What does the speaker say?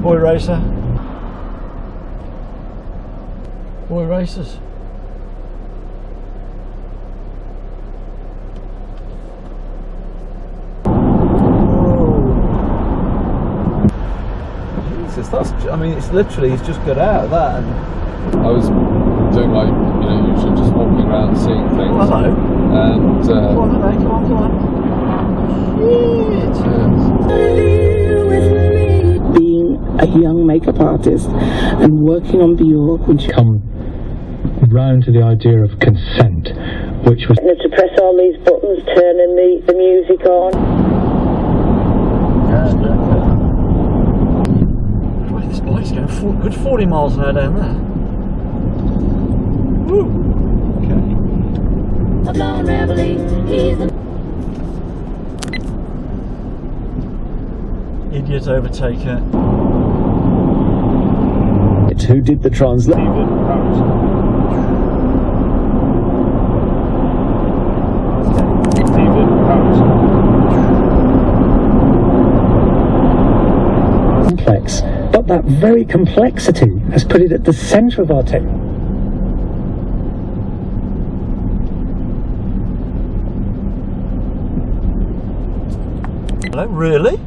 Boy racer. Boy racers. Jesus, that's, I mean, it's literally, he's just got out of that. And I was doing my, usually just walking around seeing things. Oh, hello. And come on, mate, come on. Being a young makeup artist and working on Bjork when she come round to the idea of consent, which was to press all these buttons, turning the music on. Boy, this bike's going good 40 miles an hour down there. Woo! Okay. Idiot overtaker. who did the translation? Complex, but that very complexity has put it at the centre of our technology. Hello, really?